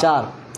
4.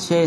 6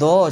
2.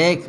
1.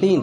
3.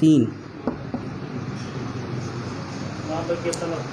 3.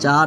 4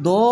2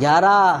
11،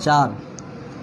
4۔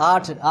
8.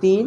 3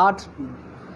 8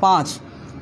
5.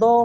2.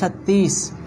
36.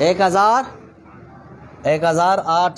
1008.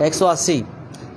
180.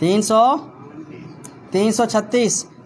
336۔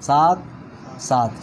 7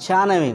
96.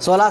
16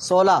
16،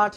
8